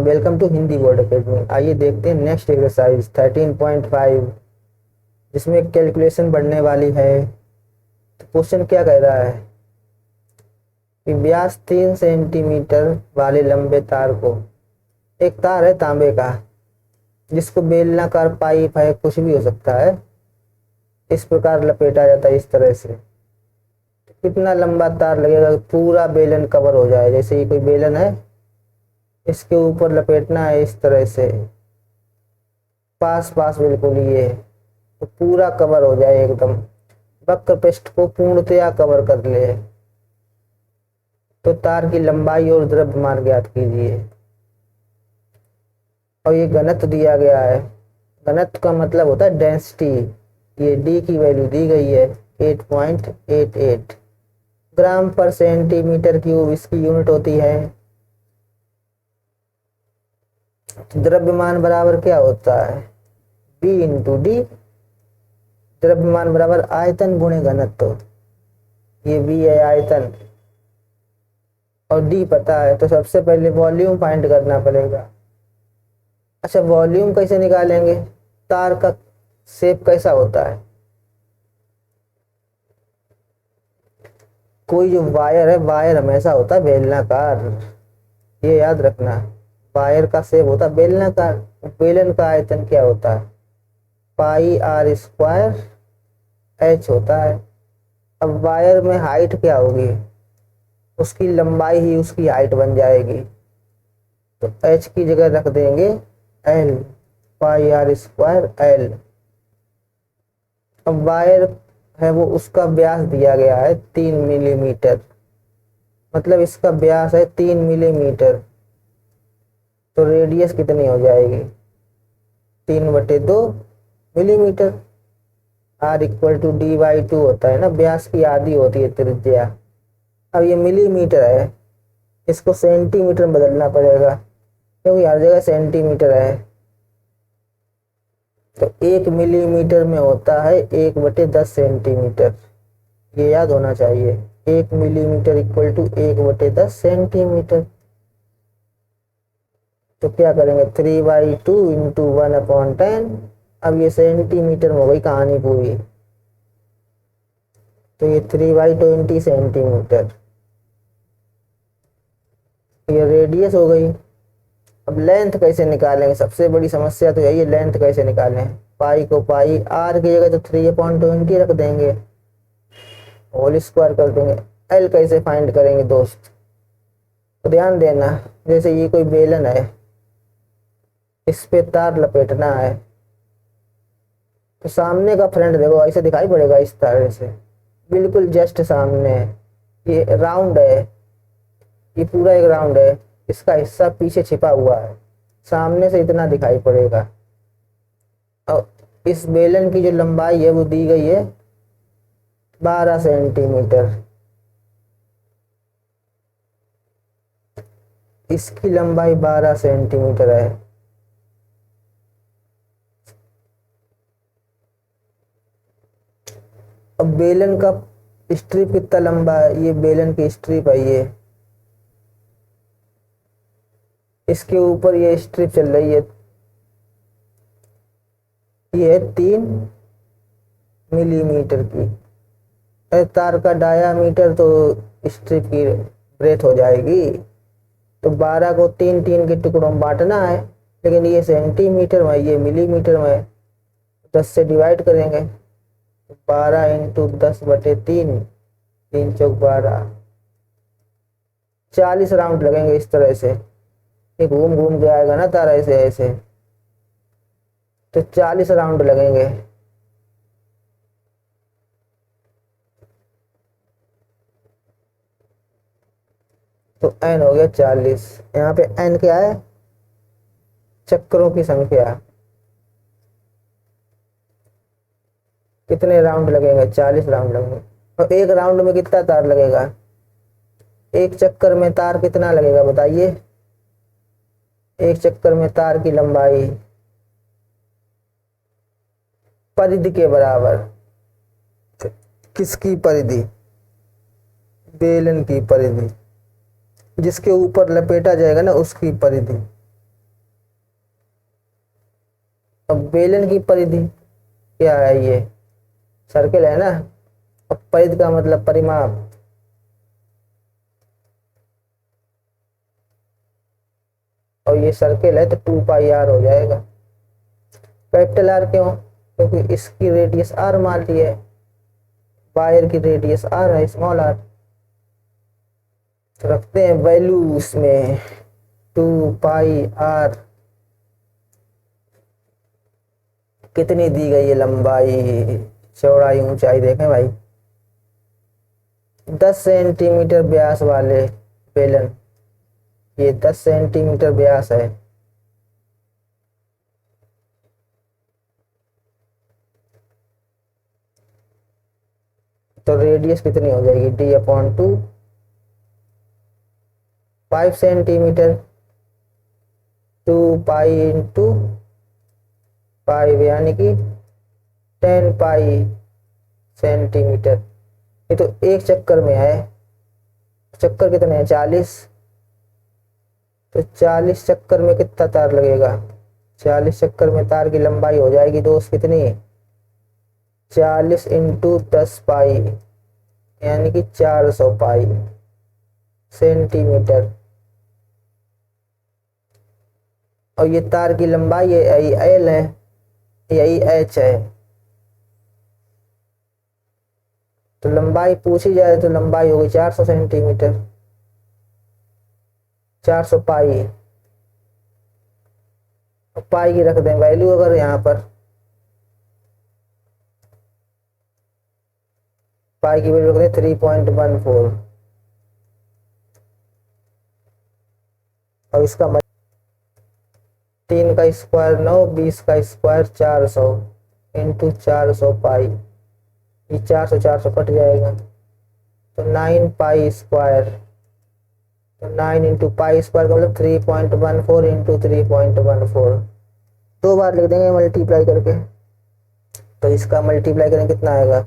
Welcome to Hindi word academy. आइए देखते हैं नेक्स्ट एक्सरसाइज 13.5, जिसमें कैलकुलेशन बढ़ने वाली है। तो क्वेश्चन क्या कह रहा है कि व्यास 3 सेंटीमीटर वाले लंबे तार को, एक तार है तांबे का जिसको बेलनाकार पाइप है, कुछ भी हो सकता है, इस प्रकार लपेटा जाता है इस तरह से। कितना लंबा तार लगेगा पूरा बेलन कवर हो जाए? जैसे ये कोई बेलन है, इसके ऊपर लपेटना है इस तरह से, पास पास बिल्कुल ये, तो पूरा कवर हो जाए एकदम, वक्र पृष्ठ को पूर्णतया कवर कर ले। तो तार की लंबाई और द्रव्यमान ज्ञात कीजिए। और ये घनत्व दिया गया है। घनत्व का मतलब होता है डेंसिटी। ये डी की वैल्यू दी गई है 8.88 ग्राम पर सेंटीमीटर क्यूब, इसकी यूनिट होती है। द्रव्यमान बराबर क्या होता है? B into D. द्रव्यमान बराबर आयतन गुणे घनत्व। ये बी है आयतन और डी पता है, तो सबसे पहले वॉल्यूम फाइंड करना पड़ेगा। अच्छा, वॉल्यूम कैसे निकालेंगे? तार का शेप कैसा होता है? कोई जो वायर है, वायर हमेशा होता है बेलनाकार, ये याद रखना। वायर का शेप होता है बेलनाकार। बेलन का आयतन क्या होता है? पाई आर स्क्वायर एच होता है। अब वायर में हाइट क्या होगी? उसकी लंबाई ही उसकी हाइट बन जाएगी, तो एच की जगह रख देंगे L, pi R square L. अब वायर है वो, उसका व्यास दिया गया है 3 मिलीमीटर, मतलब इसका व्यास है 3 मिलीमीटर। तो रेडियस कितनी हो जाएगी? 3/2 millimetre. R equal to D by 2 होता है ना, व्यास की आधी होती है त्रिज्या। अब ये मिलीमीटर है, इसको सेंटीमीटर में बदलना पड़ेगा क्योंकि हर जगह सेंटीमीटर है। तो 1 मिलीमीटर में होता है 1/10 सेंटीमीटर, ये याद होना चाहिए। 1 मिलीमीटर इक्वल टू 1/10 सेंटीमीटर। तो क्या करेंगे? 3/2 इंटू 1/10। अब ये सेंटीमीटर में हो गई कहानी पूरी, तो ये 3/20 सेंटीमीटर। ये रेडियस हो गई। अब लेंथ कैसे निकालेंगे? सबसे बड़ी समस्या तो यही है, लेंथ कैसे निकालें। पाई को पाई, आर की जगह तो 3/20 रख देंगे, होल स्क्वायर कर देंगे। एल कैसे फाइंड करेंगे दोस्त? तो ध्यान देना, जैसे ये कोई बेलन है, इस पे तार लपेटना है, तो सामने का फ्रंट देखो ऐसे दिखाई पड़ेगा इस तरह से, बिल्कुल जस्ट सामने। ये राउंड है, ये पूरा एक राउंड है, इसका हिस्सा पीछे छिपा हुआ है, सामने से इतना दिखाई पड़ेगा। और इस बेलन की जो लंबाई है वो दी गई है 12 सेंटीमीटर। इसकी लंबाई 12 सेंटीमीटर है। अब बेलन का स्ट्रिप कितना लंबा है? ये बेलन की स्ट्रिप है, इसके ऊपर ये स्ट्रिप चल रही है, ये है 3 मिलीमीटर की। तार का डायामीटर तो स्ट्रिप की ब्रेथ हो जाएगी, तो 12 को 3 के टुकड़ों में बांटना है, लेकिन ये सेंटीमीटर में, ये मिलीमीटर में। 10 से डिवाइड करेंगे, 12 इंटू 10/3, 3×4 = 12। 40 राउंड लगेंगे इस तरह से। ये घूम घूम के आएगा ना तारा ऐसे ऐसे, तो 40 राउंड लगेंगे। तो एन हो गया 40। यहाँ पे एन क्या है? चक्रों की संख्या। कितने राउंड लगेंगे? 40 राउंड लगेंगे। और एक राउंड में कितना तार लगेगा? एक चक्कर में तार कितना लगेगा बताइए? एक चक्कर में तार की लंबाई परिधि के बराबर। किसकी परिधि? बेलन की परिधि, जिसके ऊपर लपेटा जाएगा ना उसकी परिधि। अब बेलन की परिधि क्या है, ये सर्किल है ना। अब परिधि का मतलब परिमाप, और ये सर्किल है तो 2 पाई r हो जाएगा। कैपिटल आर क्यों, क्योंकि इसकी रेडियस r मान ली है, वायर की रेडियस r है, स्मॉल r। तो रखते हैं वैल्यू इसमें 2 पाई r। कितनी दी गई है लंबाई, चौड़ाई, ऊंचाई देखें भाई। 10 सेंटीमीटर व्यास वाले बेलन, ये 10 सेंटीमीटर व्यास है। तो रेडियस कितनी हो जाएगी, d/2, 5 सेंटीमीटर, 2 पाई इंटू 5 यानी कि 10 पाई सेंटीमीटर। ये तो एक चक्कर में है, चक्कर कितने हैं, 40। तो 40 चक्कर में कितना तार लगेगा, 40 चक्कर में तार की लंबाई हो जाएगी दोस्त कितनी, 40 इंटू 10 पाई यानी कि 400 पाई सेंटीमीटर। और ये तार की लंबाई यही एल है, यही एच है। तो लंबाई पूछी जाए तो लंबाई होगी 400 सेंटीमीटर, 400 पाई। पाई की रख दें वैल्यू, अगर यहाँ पर पाई की वैल्यू रख दें 3.14। और इसका 3 का स्क्वायर 9, 20 का स्क्वायर 400 इंटू 400 पाई। ये 400 कट जाएगा तो 9 पाई स्क्वायर। तो 9 इंटू पाई स्क्वायर का मतलब 3.14 इंटू 3.14। 2 बार लिख देंगे मल्टीप्लाई करके। तो इसका मल्टीप्लाई करें कितना आएगा,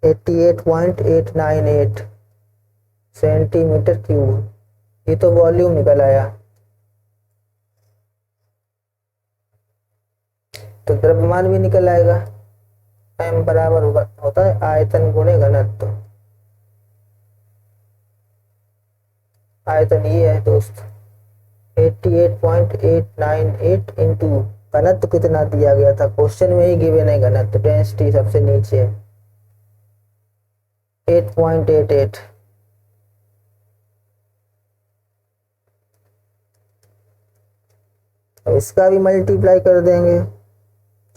88.898 सेंटीमीटर क्यूब। ये तो वॉल्यूम निकल आया। तो द्रव्यमान भी निकल आएगा, m बराबर होता है आयतन गुणे घनत्व। आयतन ये है दोस्त 88.898 इंटू घनत्व कितना दिया गया था, क्वेश्चन में ही गिवन है घनत्व, डेंसिटी सबसे नीचे 8.88। अब इसका भी मल्टीप्लाई कर देंगे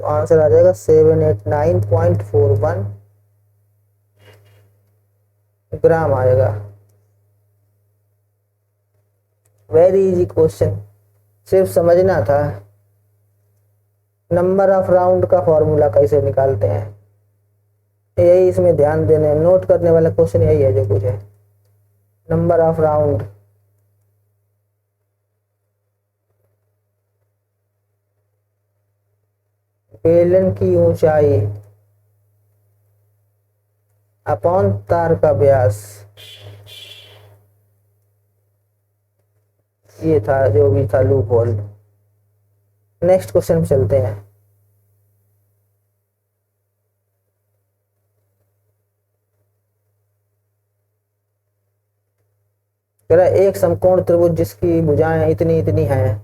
तो आंसर आ जाएगा 789.41 ग्राम आएगा। वेरी इजी क्वेश्चन, सिर्फ समझना था। नंबर ऑफ राउंड का फॉर्मूला कैसे निकालते हैं, यही इसमें ध्यान देने, नोट करने वाला क्वेश्चन यही है जो कुछ है। नंबर ऑफ राउंड, बेलन की ऊंचाई अपॉन तार का व्यास, ये था जो भी था लूप होल। नेक्स्ट क्वेश्चन पे चलते हैं। एक समकोण त्रिभुज जिसकी भुजाएं इतनी इतनी हैं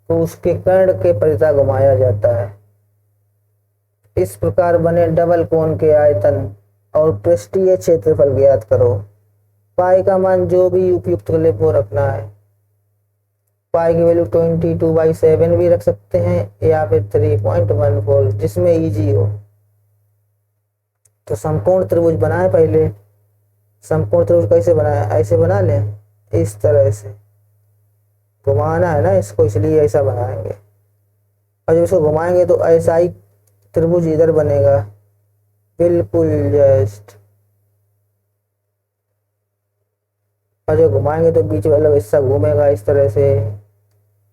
तो उसके कर्ण के परिता घुमाया जाता है। इस प्रकार बने डबल कोण के आयतन और पृष्ठीय क्षेत्रफल ज्ञात करो। पाई का मान जो भी उपयुक्त ले वो रखना है। पाई की वैल्यू 22/7 भी रख सकते हैं या फिर 3.14, जिसमें इजी हो। तो समकोण त्रिभुज बनाए पहले। समकोण त्रिभुज कैसे बनाया, ऐसे बना लें, इस तरह से घुमाना है ना इसको, इसलिए ऐसा बनाएंगे। और जब इसको घुमाएंगे तो ऐसा ही त्रिभुज इधर बनेगा, बिल्कुल जस्ट। और जब घुमाएंगे तो बीच वाला हिस्सा घूमेगा इस तरह से।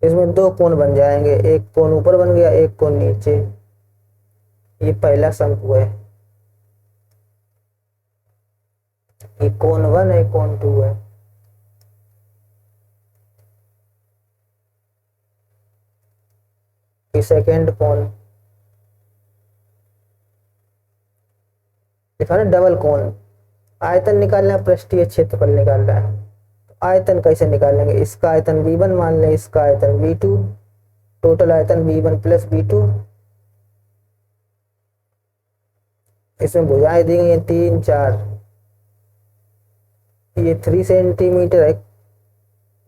इसमें 2 कोण बन जाएंगे, एक कोण ऊपर बन गया, एक कोण नीचे। ये पहला शंकु है, ये कोण 1 है, कोण 2 है। ये सेकेंड कोण लिखा ना, डबल कोण। आयतन निकालना है, पृष्ठीय क्षेत्रफल निकालना है। तो आयतन कैसे निकालेंगे, इसका आयतन V1 मान लें, इसका आयतन V2, टोटल आयतन V1 प्लस V2। इसमें भुजाएं दी गई हैं 3 4, ये 3 सेंटीमीटर है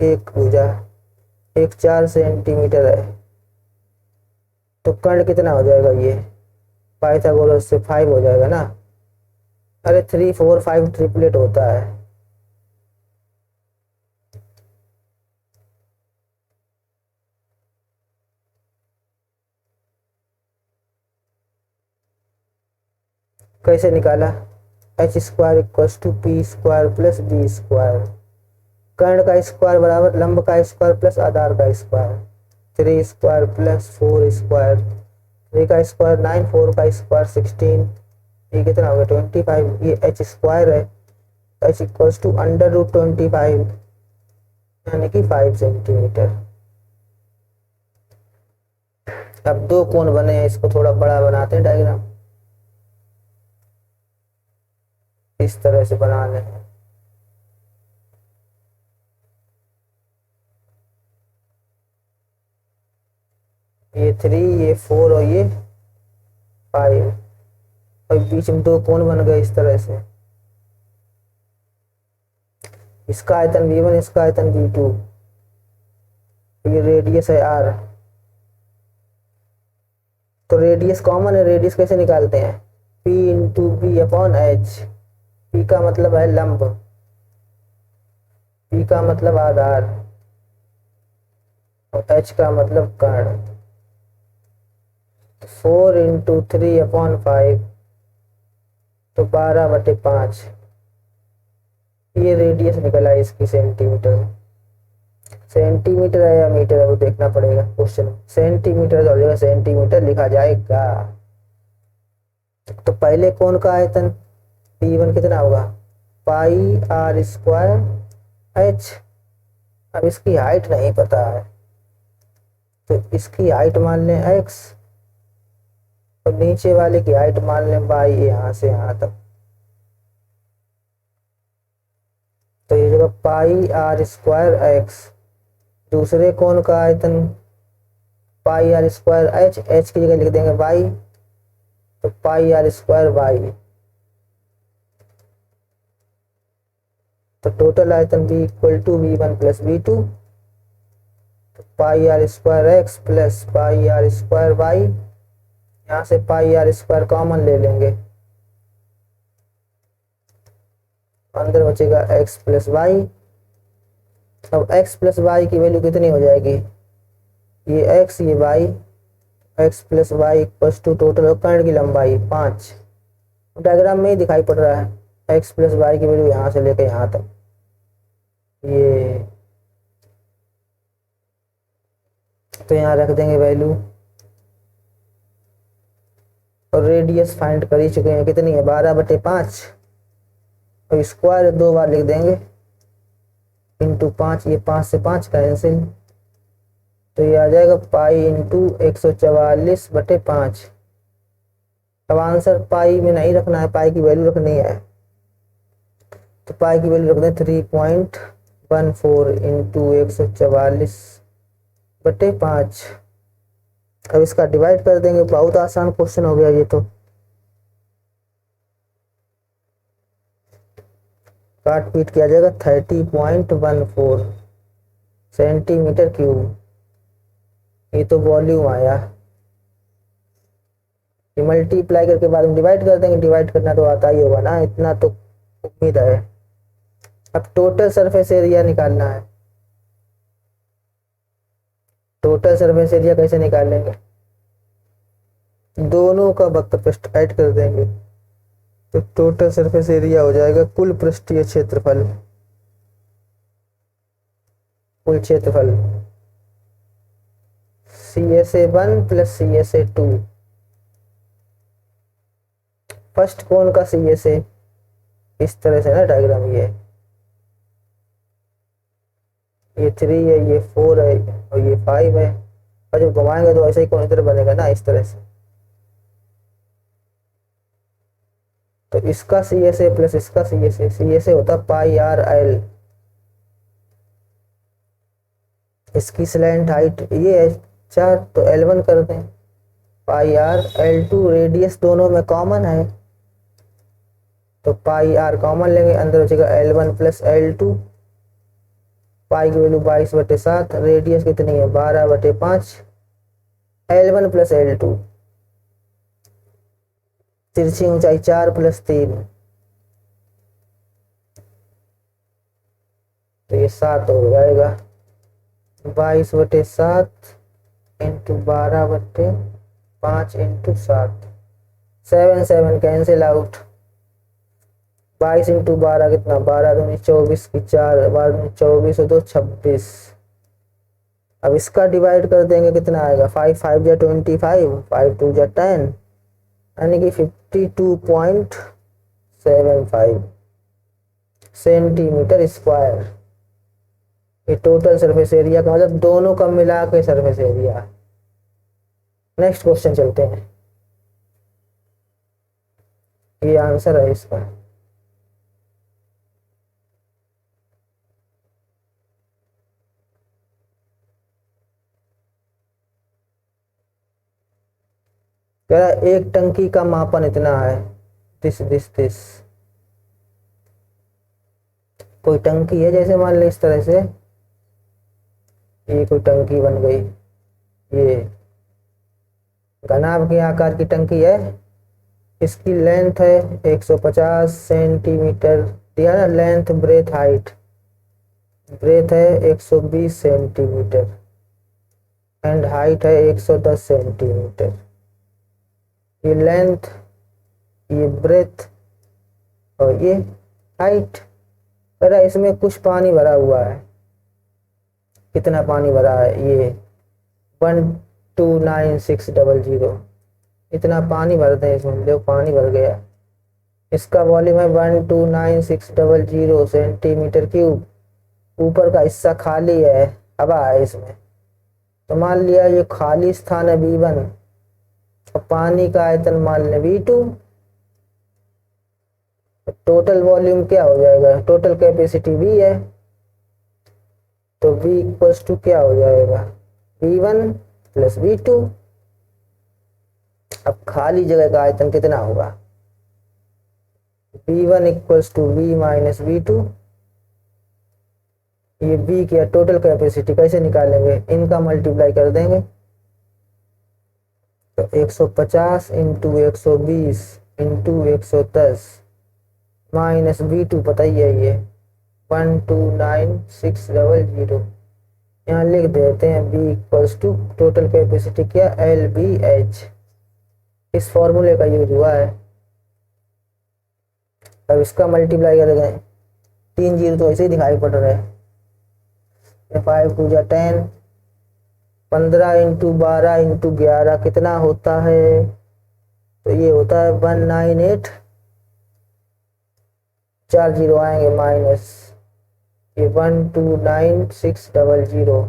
एक भुजा, एक 4 सेंटीमीटर है। तो कर्ण कितना हो जाएगा, ये पाइथागोरस से 5 हो जाएगा ना। अरे 3 4 5 ट्रिपलेट होता है। कैसे निकाला, H square equal to P square plus B square. कर्ण का स्क्वायर बराबर लंब का स्क्वायर प्लस आधार का स्क्वायर। 3 स्क्वायर प्लस 4 स्क्वायर, 3 का स्क्वायर 9, 4 का स्क्वायर 16, ये कितना होगा 25। ये एच स्क्वायर है, H equal to under root 25 यानी कि 5 सेंटीमीटर। अब दो कोण बने हैं, इसको थोड़ा बड़ा बनाते हैं डायग्राम, इस तरह से बना लें। ये 3, ये 4 और ये 5, और बीच में दो कोण बन गए इस तरह से। इसका आयतन V1, इसका आयतन V2, ये रेडियस है R। तो रेडियस कॉमन है, रेडियस कैसे निकालते हैं, P into B upon H. P का मतलब है लंब, P का मतलब आधार, और H का मतलब कर्ण। 4 इंटू 3 अपॉन 5, तो 12/5। ये रेडियस निकला है इसकी सेंटीमीटर में। सेंटीमीटर है या मीटर है वो देखना पड़ेगा क्वेश्चन। सेंटीमीटर हो जाएगा, सेंटीमीटर लिखा जाएगा। तो पहले कोण का आयतन P1 कितना होगा, पाई आर स्क्वायर एच। अब इसकी हाइट नहीं पता है, तो इसकी हाइट मान लें x, और नीचे वाले की हाइट मान लें y, यहाँ से यहाँ तक। तो ये जगह पाई आर स्क्वायर एक्स, दूसरे कोण का आयतन pi R square H, H की जगह लिख देंगे y, तो पाई आर स्क्वायर y। तो टोटल आयतन B equal to V1 plus V2, तो pi R square X plus pi R square Y. यहाँ से पाई आर स्क्वायर कॉमन ले लेंगे, अंदर बचेगा x प्लस वाई। अब x प्लस वाई की वैल्यू कितनी हो जाएगी, ये x ये y, x plus Y equal to total कर्ण की लंबाई 5। डायग्राम में ही दिखाई पड़ रहा है, x प्लस वाई की वैल्यू यहाँ से लेकर यहाँ तक। ये तो यहाँ रख देंगे वैल्यू, और रेडियस फाइंड कर ही चुके हैं, कितनी है 12/5, और स्क्वायर 2 बार लिख देंगे इंटू 5, ये 5 से 5 कैंसिल, तो ये आ जाएगा पाई इंटू 144/5। अब आंसर पाई में नहीं रखना है, पाई की वैल्यू रखनी है, तो पाई की वैल्यू रख दें 3.14 इंटू 144/5। अब इसका डिवाइड कर देंगे, बहुत आसान क्वेश्चन हो गया ये तो। काट पीट किया जाएगा 30.14 सेंटीमीटर क्यूब। ये तो वॉल्यूम आया, ये मल्टीप्लाई करके बाद में डिवाइड कर देंगे, डिवाइड करना तो आता ही होगा ना, इतना तो उम्मीद है। अब टोटल सरफेस एरिया निकालना है। टोटल सरफेस एरिया कैसे निकालेंगे, दोनों का वक्र पृष्ठ ऐड कर देंगे, तो टोटल सरफेस एरिया हो जाएगा कुल पृष्ठीय क्षेत्रफल, कुल क्षेत्रफल CSA1 प्लस CSA2। फर्स्ट कोण का CSA इस तरह से ना डायग्राम, ये 3 है, ये 4 है, और ये 5 है, और जब घुमाएंगे तो ऐसे ही कोण इधर बनेगा ना, इस तरह से। तो इसका सी एस ए प्लस इसका सी एस ए होता पाई आर एल। इसकी स्लैंट हाइट ये है 4, तो L1 कर दें। पाई आर L2, रेडियस दोनों में कॉमन है तो पाई आर कॉमन लेंगे, अंदर बचेगा L1 प्लस L2। पाई की वैल्यू 22/7, रेडियस कितनी है 12/5, L1 प्लस L2। तिरछी ऊंचाई 4 प्लस 3, तो ये 7 हो जाएगा। 22/7 into 12/5 into 7, 7 7 cancel out. 22 into 12 कितना, 12 दूनी 24 की 4, 12 दूनी 24 और 2 26। अब इसका डिवाइड कर देंगे, कितना आएगा 5 5 जा 25, 5 2 जा 10, यानी कि 52.75 सेंटीमीटर स्क्वायर। ये टोटल सरफेस एरिया का मतलब दोनों का मिला के सरफेस एरिया। नेक्स्ट क्वेश्चन चलते हैं, ये आंसर है इसका। कह रहा है एक टंकी का मापन इतना है, दिस। कोई टंकी है, जैसे मान ली इस तरह से ये कोई टंकी बन गई, ये घनाभ के आकार की टंकी है। इसकी लेंथ है 150 सेंटीमीटर दिया ना, लेंथ ब्रेथ हाइट, ब्रेथ है 120 सेंटीमीटर एंड हाइट है 110 सेंटीमीटर। ये लेंथ, ये ब्रेथ और ये हाइट। अरे इसमें कुछ पानी भरा हुआ है, कितना पानी भरा है, ये 129600, इतना पानी भरते हैं इसमें, देखो पानी भर गया। इसका वॉल्यूम है 129600 सेंटीमीटर क्यूब। ऊपर का हिस्सा खाली है, हवा है इसमें। तो मान लिया ये खाली स्थान है V1 और पानी का आयतन मान लें V2। टोटल वॉल्यूम क्या हो जाएगा, टोटल कैपेसिटी V है, तो V इक्वल्स टू क्या हो जाएगा V1 प्लस V2। अब खाली जगह का आयतन कितना होगा, V1 equals to V minus V2। ये V क्या टोटल कैपेसिटी कैसे निकालेंगे, इनका मल्टीप्लाई कर देंगे, तो 150 इंटू 120 इंटू 110 माइनस V2 पता ही है ये 129600। यहाँ लिख देते हैं B equals to total capacity क्या LBH। इस फॉर्मूले का यूज हुआ है। अब इसका मल्टीप्लाई कर दें, 3 जीरो तो ऐसे ही दिखाई पड़ रहे हैं। 5 2 जा 10, 15 इंटू 12 इंटू 11 कितना होता है, तो ये होता है 198। 4 जीरो आएंगे माइनस, ये 129600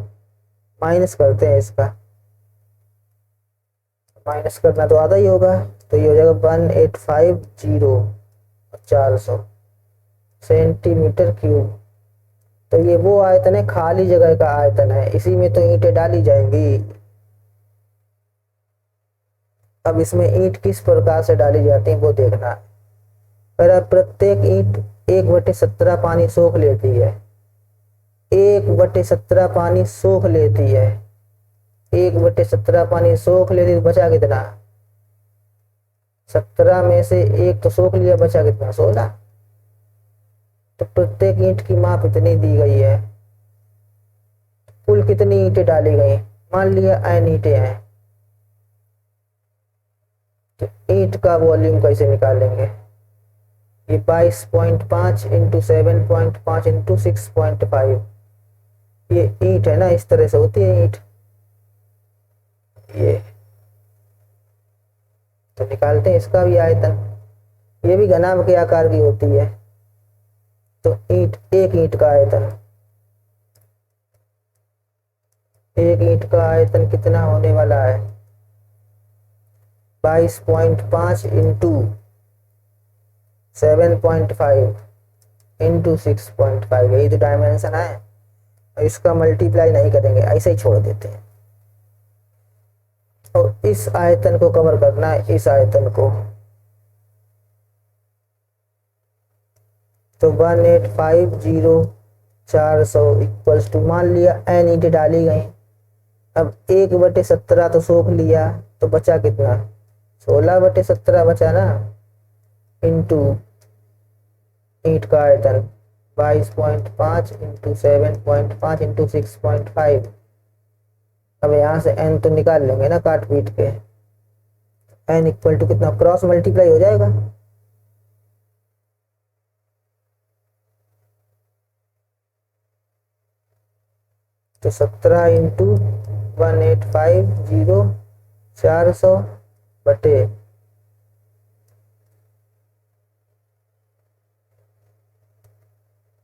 माइनस करते हैं इसका, माइनस करना तो आधा ही होगा, तो ये हो जाएगा 1850 सेंटीमीटर क्यूब। तो ये वो आयतन है, खाली जगह का आयतन है, इसी में तो ईंटें डाली जाएंगी। अब इसमें ईंट किस प्रकार से डाली जाती है वो देखना है। पर प्रत्येक ईंट 1/17 पानी सोख लेती है, 1/17 पानी सोख लेती है, 1/17 पानी सोख लेती है, बचा कितना, 17 में से 1 तो सोख लिया, बचा कितना 16। तो प्रत्येक ईंट की माप इतनी दी गई है। कुल कितनी ईंटें डाली गई, मान लिया n ईंटें हैं, तो ईंट का वॉल्यूम कैसे निकालेंगे, ये 22.5 इंटू 7.5 इंटू 6.5। ये ईंट है ना, इस तरह से होती है ईंट, ये तो निकालते हैं इसका भी आयतन। ये भी घनाभ के आकार की होती है, तो ईंट, एक ईंट का आयतन एक ईंट का आयतन कितना होने वाला है? 22.5 इंटू 7.5 इंटू 6.5, यही तो डायमेंशन है। और इसका मल्टीप्लाई नहीं करेंगे, ऐसे ही छोड़ देते हैं। और इस आयतन को कवर करना है, इस आयतन को। तो 1850400 इक्वल्स टू, मान लिया एन ईंटें डाली गई। अब 1/17 तो सोख लिया, तो बचा कितना? 16/17 बचा ना, इंटू ईंट का आयतन 22.5 इंटू 7.5 इंटू 6.5। अब यहाँ से एन तो निकाल लेंगे ना काट पीट के। एन इक्वल टू कितना, क्रॉस मल्टीप्लाई हो जाएगा। तो 17 इंटू 1850400 बटे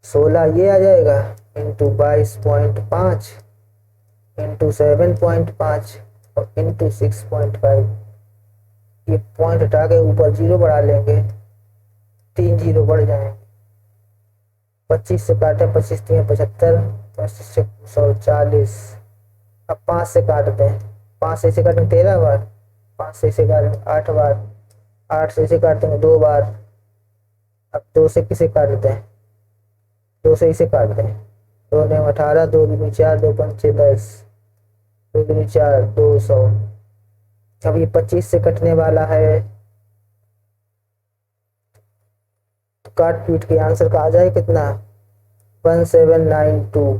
16 ये आ जाएगा, इंटू 22.5 इंटू 7.5 और इंटू 6.5। ये पॉइंट हटा के ऊपर जीरो बढ़ा लेंगे, 3 जीरो बढ़ जाएंगे। 25 से काटे, 25 3 75, 25 से 140। अब 5 से काट दें, 5 से इसे काटेंगे 13 बार, 5 से इसे काटेंगे 8 बार, 8 से इसे काटेंगे 2 बार। अब 2 से किसे काट दें, 2 से इसे काट दें, 2 ने 18, 2 दूनी 4, 2 पंचे 10, 2 दूनी 4, 200। अब ये 25 से कटने वाला है, तो काट पीट के आंसर का आ जाए कितना, 1792।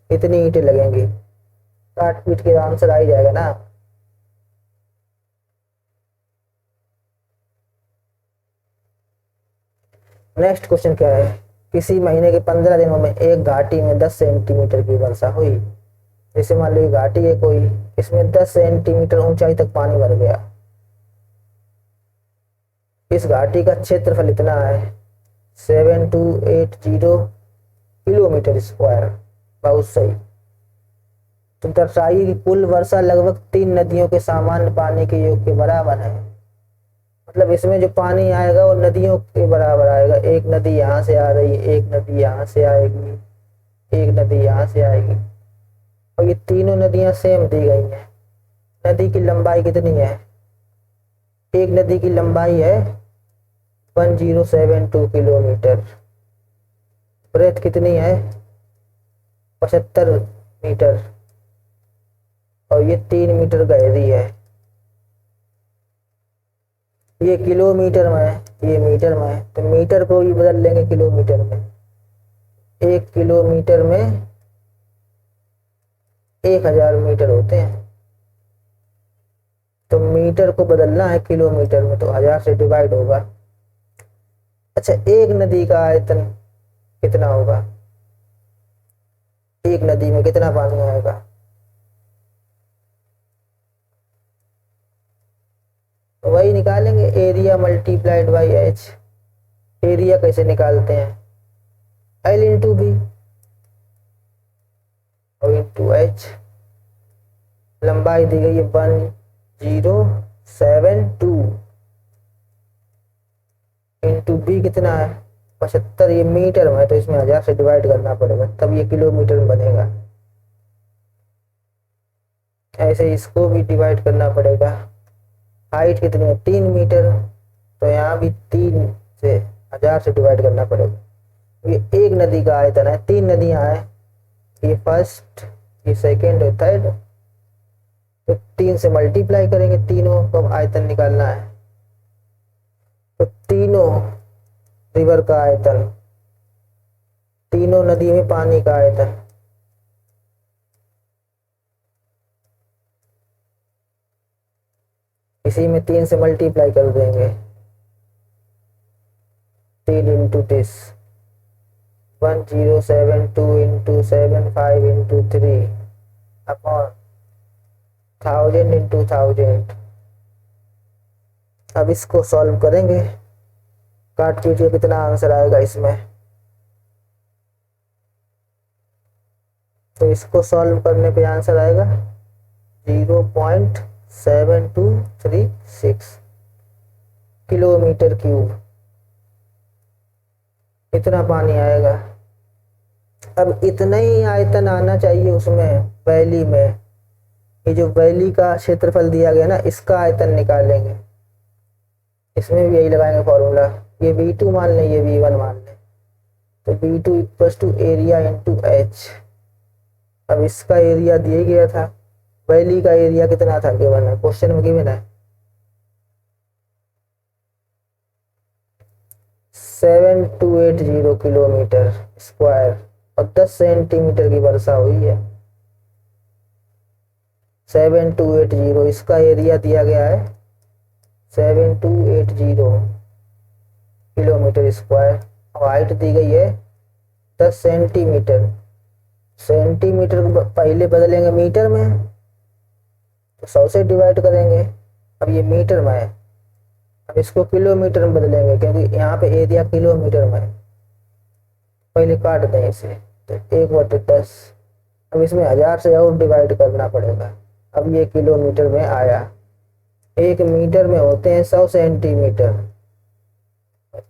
इतनी ईंटें लगेंगी, काट पीट के आंसर आ ही जाएगा ना। नेक्स्ट क्वेश्चन क्या है? किसी महीने के 15 दिनों में एक घाटी में 10 सेंटीमीटर की वर्षा हुई। जैसे मान लो घाटी है कोई, इसमें 10 सेंटीमीटर ऊंचाई तक पानी भर गया। इस घाटी का क्षेत्रफल इतना है, 7280 किलोमीटर स्क्वायर। बहुत सही। तो दर्शाइए कि कुल वर्षा लगभग 3 नदियों के सामान्य पानी के योग के बराबर है। मतलब इसमें जो पानी आएगा वो नदियों के बराबर आएगा। एक नदी यहाँ से आ रही है, एक नदी यहाँ से आएगी, एक नदी यहाँ से आएगी, और ये तीनों नदियां सेम दी गई हैं। नदी की लंबाई कितनी है? एक नदी की लंबाई है 1072 किलोमीटर। ब्रेथ कितनी है? 75 मीटर, और ये 3 मीटर गहरी है। ये किलोमीटर में है, ये मीटर में है, तो मीटर को भी बदल लेंगे किलोमीटर में। 1 किलोमीटर में 1000 मीटर होते हैं, तो मीटर को बदलना है किलोमीटर में, तो 1000 से डिवाइड होगा। अच्छा, एक नदी का आयतन कितना होगा? एक नदी में कितना पानी आएगा? तो वही निकालेंगे, area multiplied by H. Area कैसे निकालते हैं? एल इंटू बी और इंटू एच। लंबाई दी गई है 1072 इंटू बी कितना है? 75। ये मीटर में है, तो इसमें 1000 से डिवाइड करना पड़ेगा, तब ये किलोमीटर में बनेगा। ऐसे इसको भी डिवाइड करना पड़ेगा। हाइट कितनी है? 3 मीटर, तो यहाँ भी 3 से 1000 से डिवाइड करना पड़ेगा। ये एक नदी का आयतन है, 3 नदियां हैं, ये फर्स्ट, ये सेकेंड और थर्ड, तो 3 से मल्टीप्लाई करेंगे तीनों को, आयतन निकालना है। तो तीनों रिवर का आयतन, तीनों नदी में पानी का आयतन, इसी में 3 से मल्टीप्लाई कर देंगे। 3 into 10, 1072 into 75 into 3 upon 1000 into 1000। अब इसको सॉल्व करेंगे, काट पीट के कितना आंसर आएगा इसमें? तो इसको सॉल्व करने पे आंसर आएगा 0.7236 किलोमीटर क्यूब, इतना पानी आएगा। अब इतना ही आयतन आना चाहिए उसमें वैली में। ये जो वैली का क्षेत्रफल दिया गया ना, इसका आयतन निकालेंगे। इसमें भी यही लगाएंगे फॉर्मूला। ये V2 मान लें, ये V1 मान लें, तो V2 equals to area into H। अब इसका एरिया दिया गया था, वैली का एरिया कितना था गिवन है, क्वेश्चन में गिवन है 7280 किलोमीटर स्क्वायर और 10 सेंटीमीटर की वर्षा हुई है। 7280, इसका एरिया दिया गया है 7280 किलोमीटर स्क्वायर। और हाइट दी गई है 10 सेंटीमीटर। सेंटीमीटर को पहले बदलेंगे मीटर में, तो 100 से डिवाइड करेंगे। अब ये मीटर में है, अब इसको किलोमीटर में बदलेंगे क्योंकि यहाँ पे एरिया किलोमीटर में है। पहले काट दें इसे, तो 1/10। अब इसमें 1000 से और डिवाइड करना पड़ेगा। अब ये किलोमीटर में आया। 1 मीटर में होते हैं 100 सेंटीमीटर,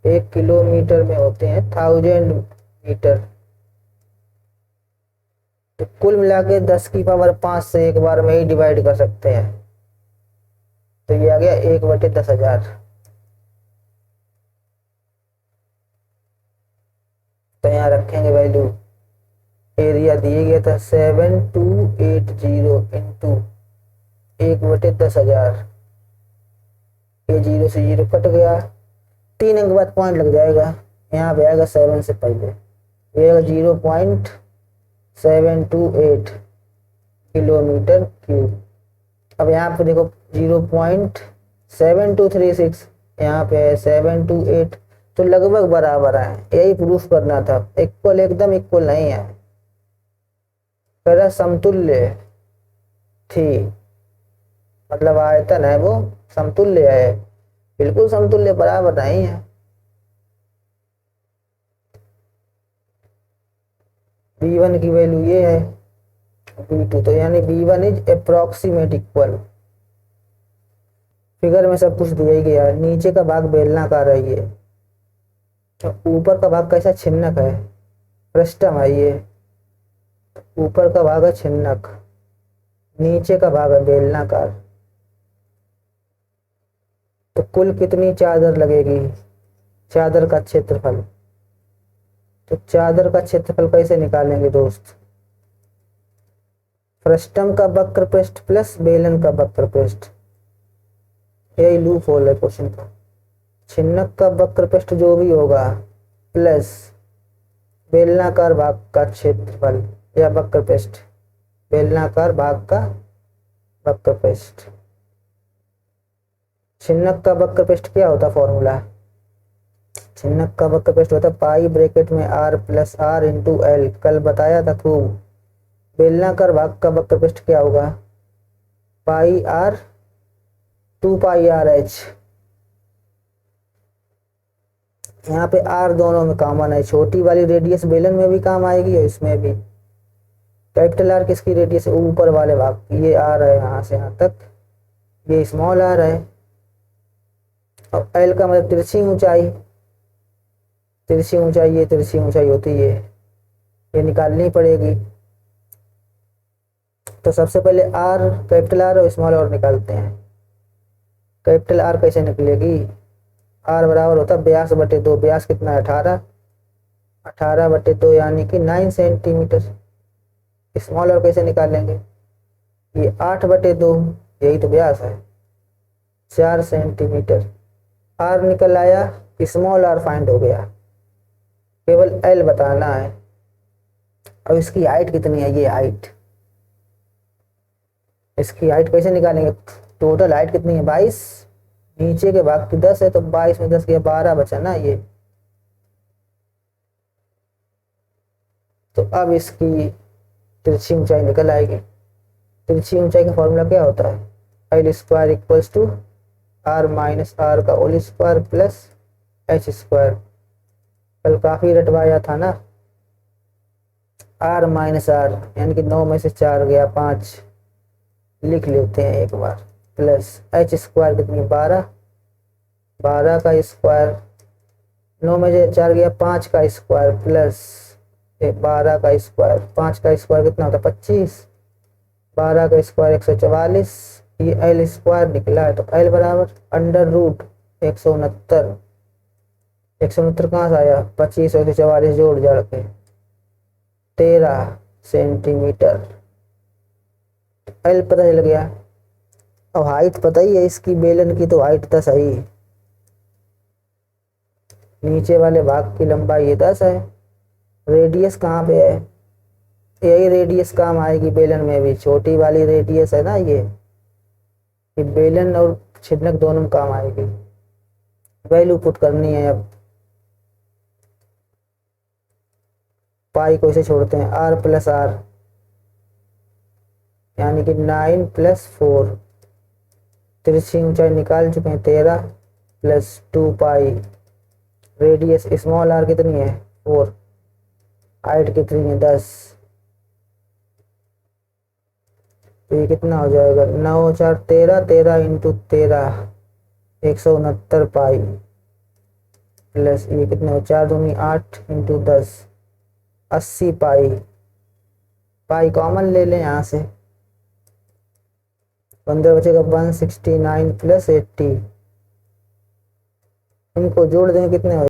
1 किलोमीटर में होते हैं 1000 मीटर। तो कुल मिला के 10 की पावर 5 से एक बार में ही डिवाइड कर सकते हैं। तो ये आ गया 1/10,000। तो यहाँ रखेंगे वैल्यू। एरिया दिए गया था 7280 इंटू 1/10,000। ये 0 से 0 कट गया, 3 अंक बाद पॉइंट लग जाएगा। यहाँ पे आएगा 7 से पहले, ये आएगा 0.728 किलोमीटर क्यूब। अब यहाँ पे देखो 0.7236, यहाँ पे है 728, तो लगभग बराबर है। यही प्रूफ करना था, इक्वल एकदम इक्वल नहीं है, पहला समतुल्य थी, मतलब आयतन है वो समतुल्य है, बिल्कुल समतुल्य बराबर नहीं है। V1 की वैल्यू ये है, V2, तो यानी V1 is approximate equal. Figure में सब कुछ दिया ही गया है। नीचे का भाग बेलनाकार है ये, तो ऊपर का भाग कैसा छिन्नक है, पृष्ठम है ये। ऊपर का भाग है छिन्नक, नीचे का भाग है बेलनाकार। तो कुल कितनी चादर लगेगी, चादर का क्षेत्रफल। तो चादर का क्षेत्रफल कैसे निकालेंगे दोस्त, पृष्ठम का वक्र पृष्ठ प्लस बेलन का वक्र पृष्ठ, यही लूप होल है क्वेश्चन का। छिन्नक का वक्र पृष्ठ जो भी होगा प्लस बेलनाकार भाग का क्षेत्रफल या वक्र पृष्ठ, बेलनाकार भाग का वक्र पृष्ठ। छिन्नक का वक्र पृष्ठ क्या होता फॉर्मूला, छिन्नक का वक्र पृष्ठ होता पाई ब्रैकेट में r plus r into L, कल बताया था खूब। बेलनाकार भाग का वक्र पृष्ठ क्या होगा, पाई r 2πrh। यहाँ पे r दोनों में कॉमन है, छोटी वाली रेडियस बेलन में भी काम आएगी और इसमें भी। कैपिटल R किसकी रेडियस है, ऊपर वाले भाग, ये r है यहाँ से यहाँ तक, ये स्मॉल r है। और l का मतलब तिरछी ऊंचाई, तिरछी ऊंचाई, ये तिरछी ऊंचाई होती है, ये निकालनी पड़ेगी। तो सबसे पहले r, कैपिटल R और स्मॉल r निकालते हैं। कैपिटल R कैसे निकलेगी, r बराबर होता है 82/2, व्यास कितना है 18, 18/2 यानी कि 9 सेंटीमीटर। स्मॉल r कैसे निकालेंगे, ये 8/2, यही तो व्यास है 4 सेंटीमीटर। r निकल आया, स्मॉल r फाइंड हो गया, केवल l बताना है। अब इसकी हाइट कितनी है, ये हाइट, इसकी हाइट कैसे निकालेंगे, टोटल हाइट कितनी है 22, नीचे के भाग की 10 है, तो 22 में 10 के 12 बचा ना ये। तो अब इसकी तिरछी ऊंचाई निकल आएगी। तिरछी ऊंचाई का फॉर्मूला क्या होता है, l square equals to r minus r का whole square plus h square. कल काफी रटवाया था ना, आर माइनस आर, यानी कि 9 में से 4 गया 5, लिख लेते हैं एक बार, प्लस एच स्क्वायर कितनी 12, 12 का स्क्वायर, 9 में से 4 गया 5 का स्क्वायर, प्लस 12 का स्क्वायर, 5 का स्क्वायर कितना होता है 25, 12 का स्क्वायर 144, ये एल स्क्वायर निकला है, तो एल बराबर अंडर रूट 169, 169 कहाँ से आया, 25 और 144 जोड़ जाड़ के 13 सेंटीमीटर, एल पता चल गया। अब हाइट पता ही है इसकी बेलन की, तो हाइट 10 आई, नीचे वाले भाग की लंबाई ये 10 है। रेडियस कहाँ पे है, यही रेडियस काम आएगी बेलन में भी, छोटी वाली रेडियस है ना ये बेलन और छिदनक दोनों में काम आएगी। वैल्यू पुट करनी है, अब पाई को इसे छोड़ते हैं, आर प्लस आर यानी कि 9 प्लस 4, तिरछी ऊंचाई निकाल चुके हैं 13 plus 2 pi, radius small R कितनी है 4, हाइट कितनी है 10, तो ये कितना हो जाएगा 9 4 13, 13 इंटू 13 169 पाई, प्लस ये कितने हो 4 दूनी 8 इंटू 10 80 पाई, पाई कॉमन ले लें यहाँ से, 15 बचेगा 169 प्लस 80, इनको जोड़ दें कितने हो